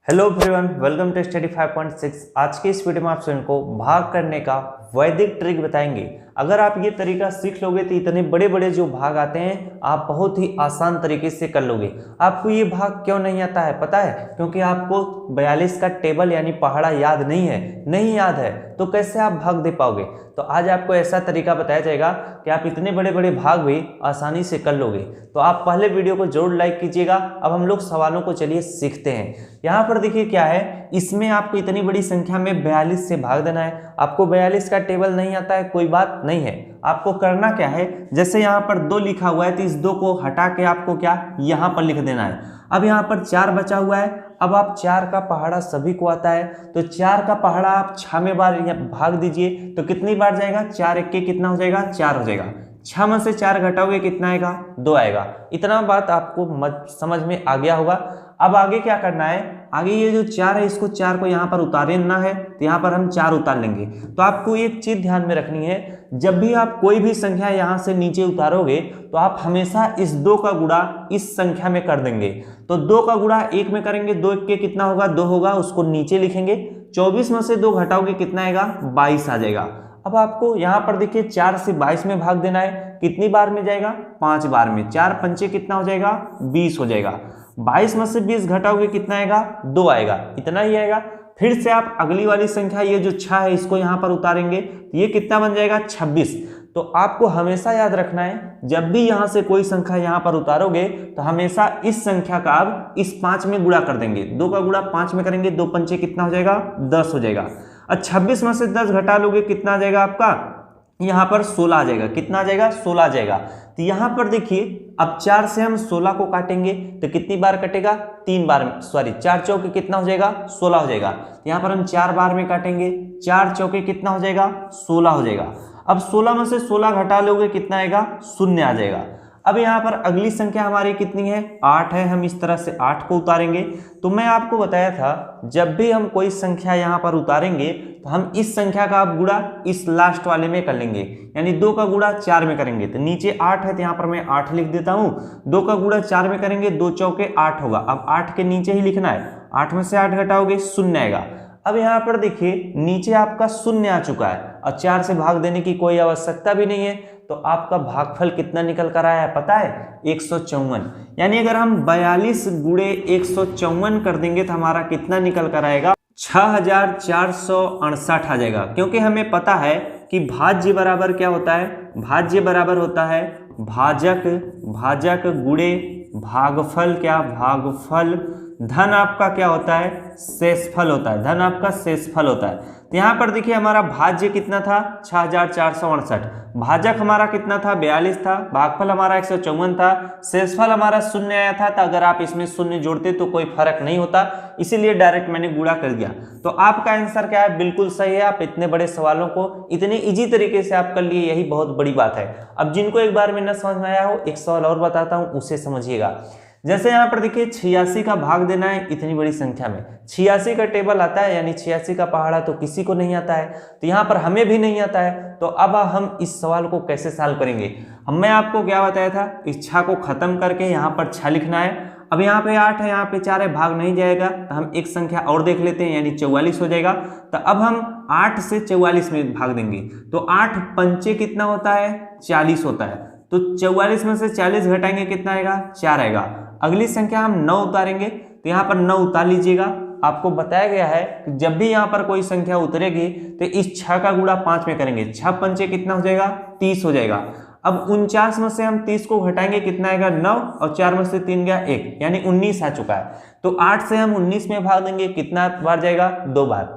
Hello everyone, welcome to study 5.6। आज के इस वीडियो में आप सभी को भाग करने का वैदिक ट्रिक बताएंगे। अगर आप ये तरीका सीख लोगे तो इतने बड़े बड़े जो भाग आते हैं आप बहुत ही आसान तरीके से कर लोगे। आपको ये भाग क्यों नहीं आता है पता है? क्योंकि आपको 42 का टेबल यानी पहाड़ा याद नहीं याद है, तो कैसे आप भाग दे पाओगे? तो आज आपको ऐसा तरीका बताया जाएगा कि आप इतने बड़े बड़े भाग भी आसानी से कर लोगे। तो आप पहले वीडियो को जरूर लाइक कीजिएगा। अब हम लोग सवालों को चलिए सीखते हैं। यहाँ पर देखिए क्या है, इसमें आपको इतनी बड़ी संख्या में 42 से भाग देना है। आपको 42 का टेबल नहीं आता है, कोई बात नहीं है। आपको करना क्या है, जैसे यहाँ पर 2 लिखा हुआ है तो इस 2 को हटा के आपको क्या यहाँ पर लिख देना है। अब यहाँ पर 4 बचा हुआ है। अब आप 4 का पहाड़ा सभी को आता है, तो 4 का पहाड़ा आप 6 में बार भाग दीजिए तो कितनी बार जाएगा? 4 एक के कितना हो जाएगा? 4 हो जाएगा। 6 में से 4 घटाओगे कितना आएगा? 2 आएगा। इतना बात आपको समझ में आ गया होगा। अब आगे क्या करना है, आगे ये जो 4 है इसको 4 को यहाँ पर उतारना है, तो यहाँ पर हम 4 उतार लेंगे। तो आपको एक चीज ध्यान में रखनी है, जब भी आप कोई भी संख्या यहाँ से नीचे उतारोगे तो आप हमेशा इस 2 का गुणा इस संख्या में कर देंगे। तो 2 का गुणा 1 में करेंगे, 2 1 के कितना होगा? 2 होगा, उसको नीचे लिखेंगे। 24 में से 2 घटाओगे कितना आएगा? 22 आ जाएगा। अब आपको यहाँ पर देखिए 4 से 22 में भाग देना है। कितनी बार में जाएगा? 5 बार में। 4 पंचे कितना हो जाएगा? 20 हो जाएगा। 22 में से 20 घटाओगे कितना आएगा? 2 आएगा। इतना ही आएगा। फिर से आप अगली वाली संख्या ये जो 6 है इसको यहाँ पर उतारेंगे तो ये कितना बन जाएगा? 26। तो आपको हमेशा याद रखना है, जब भी यहाँ से कोई संख्या यहाँ पर उतारोगे तो हमेशा इस संख्या का आप इस 5 में गुणा कर देंगे। 2 का गुणा 5 में करेंगे, 2 पंचे कितना हो जाएगा? 10 हो जाएगा। और 26 में से 10 घटा लोगे कितना आ जाएगा आपका? यहाँ पर 16 आ जाएगा। कितना आ जाएगा? 16 आ जाएगा। तो यहाँ पर देखिए अब 4 से हम 16 को काटेंगे तो कितनी बार कटेगा? 3 बार में। सॉरी, 4 चौके कितना हो जाएगा? 16 हो जाएगा। तो यहाँ पर हम 4 बार में काटेंगे। 4 चौके कितना हो जाएगा? 16 हो जाएगा। अब 16 में से 16 घटा लोगे कितना आएगा? 0 आ जाएगा। अब यहाँ पर अगली संख्या हमारी कितनी है? 8 है। हम इस तरह से 8 को उतारेंगे। तो मैं आपको बताया था, जब भी हम कोई संख्या यहाँ पर उतारेंगे तो हम इस संख्या का आप गुणा इस लास्ट वाले में कर लेंगे, यानी 2 का गुणा 4 में करेंगे। तो नीचे 8 है तो यहाँ पर मैं 8 लिख देता हूँ। 2 का गुणा 4 में करेंगे, 2 चौके 8 होगा। अब 8 के नीचे ही लिखना है। 8 में से 8 घटाओगे 0 आएगा। अब यहाँ पर देखिए नीचे आपका 0 आ चुका है और 4 से भाग देने की कोई आवश्यकता भी नहीं है। तो आपका भागफल कितना निकल कर आया है पता है? 154। यानी अगर हम 42 गुणे 154 कर देंगे तो हमारा कितना निकल कर आएगा? 6468 आ जाएगा। क्योंकि हमें पता है कि भाज्य बराबर क्या होता है? भाज्य बराबर होता है भाजक गुणे भागफल। क्या? भागफल। धन आपका क्या होता है? शेषफल होता है। धन आपका शेषफल होता है। तो यहाँ पर देखिए हमारा भाज्य कितना था? 6468। भाजक हमारा कितना था? 42 था। भागफल हमारा 154 था। शेषफल हमारा 0 आया था। तो अगर आप इसमें 0 जोड़ते तो कोई फर्क नहीं होता, इसीलिए डायरेक्ट मैंने गुणा कर दिया। तो आपका आंसर क्या है? बिल्कुल सही है। आप इतने बड़े सवालों को इतने इजी तरीके से आप कर लिए, यही बहुत बड़ी बात है। अब जिनको एक बार में न समझ में आया हो, एक सवाल और बताता हूँ, उसे समझिएगा। जैसे यहाँ पर देखिए 86 का भाग देना है इतनी बड़ी संख्या में। 86 का टेबल आता है, यानी 86 का पहाड़ा तो किसी को नहीं आता है, तो यहाँ पर हमें भी नहीं आता है। तो अब हम इस सवाल को कैसे सॉल्व करेंगे? मैं आपको क्या बताया था, इस 6 को खत्म करके यहाँ पर 6 लिखना है। अब यहाँ पे 8 है, यहाँ पे 4 है, भाग नहीं जाएगा तो हम एक संख्या और देख लेते हैं, यानी 44 हो जाएगा। तो अब हम 8 से 44 में भाग देंगे तो 8 पंचे कितना होता है? 40 होता है। तो 44 में से 40 घटाएंगे कितना आएगा? 4 आएगा। अगली संख्या हम 9 उतारेंगे, तो यहाँ पर 9 उतार लीजिएगा। आपको बताया गया है कि जब भी यहाँ पर कोई संख्या उतरेगी तो इस 6 का गुणा 5 में करेंगे। 6 पंचे कितना हो जाएगा? 30 हो जाएगा। अब 49 में से हम 30 को घटाएंगे कितना आएगा? 9, और 4 में से 3 गया 1, यानी 19 आ चुका है। तो 8 से हम 19 में भाग देंगे, कितना बार जाएगा? 2 बार।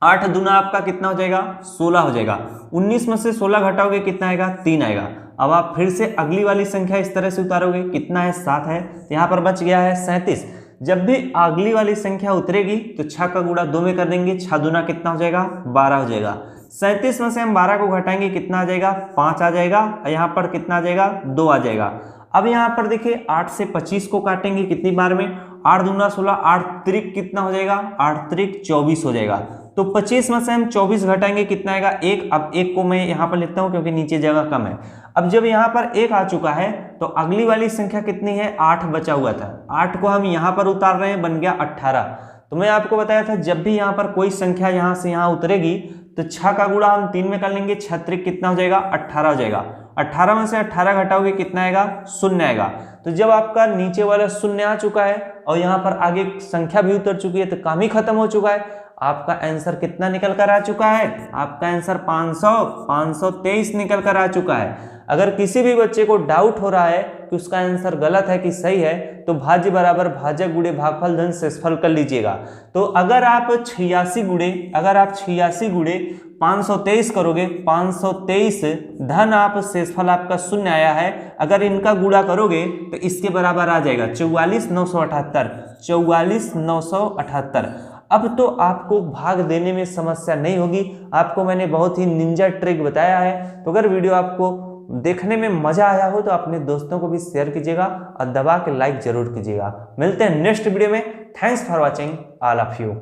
8 दूना आपका कितना हो जाएगा? 16 हो जाएगा। 19 में से 16 घटाओगे कितना आएगा? 3 आएगा। अब आप फिर से अगली वाली संख्या इस तरह से उतारोगे, कितना है? 7 है, तो यहाँ पर बच गया है 37। जब भी अगली वाली संख्या उतरेगी तो 6 का गुणा 2 में कर देंगे। 6 दूना कितना हो जाएगा? 12 हो जाएगा। 37 में से हम 12 को घटाएंगे, कितना आ जाएगा? 5 आ जाएगा। और यहाँ पर कितना आ जाएगा? 2 आ जाएगा। अब यहाँ पर देखिए 8 से 25 को काटेंगे कितनी बार में? 8 दूना 16, 8 त्रिक कितना हो जाएगा? 8 त्रिक 24 हो जाएगा। तो 25 में से हम 24 घटाएंगे, कितना आएगा? 1। अब 1 को मैं यहाँ पर लिखता हूँ क्योंकि नीचे जगह कम है। अब जब यहाँ पर 1 आ चुका है तो अगली वाली संख्या कितनी है? 8 बचा हुआ था। 8 को हम यहाँ पर उतार रहे हैं, बन गया 18। तो मैं आपको बताया था जब भी यहाँ पर कोई संख्या यहाँ से यहाँ उतरेगी तो 6 का गुणा हम 3 में कर लेंगे, 6 त्रिक कितना हो जाएगा 18 हो जाएगा। 18 में से 18 घटाओगे कितना आएगा 0 आएगा। तो जब आपका नीचे वाला 0 आ चुका है और यहाँ पर आगे संख्या भी उतर चुकी है तो काम ही खत्म हो चुका है। आपका आंसर कितना निकल कर आ चुका है, आपका आंसर 523 निकल कर आ चुका है। अगर किसी भी बच्चे को डाउट हो रहा है कि उसका आंसर गलत है कि सही है तो भाज्य बराबर भाजक गुणे भागफल धन शेषफल कर लीजिएगा। तो अगर आप 86 गुणे 523 करोगे, 523 धन आप शेषफल आपका 0 आया है, अगर इनका गुणा करोगे तो इसके बराबर आ जाएगा 44,978। अब तो आपको भाग देने में समस्या नहीं होगी। आपको मैंने बहुत ही निंजा ट्रिक बताया है। तो अगर वीडियो आपको देखने में मजा आया हो तो अपने दोस्तों को भी शेयर कीजिएगा और दबा के लाइक जरूर कीजिएगा। मिलते हैं नेक्स्ट वीडियो में। Thanks for watching all of you.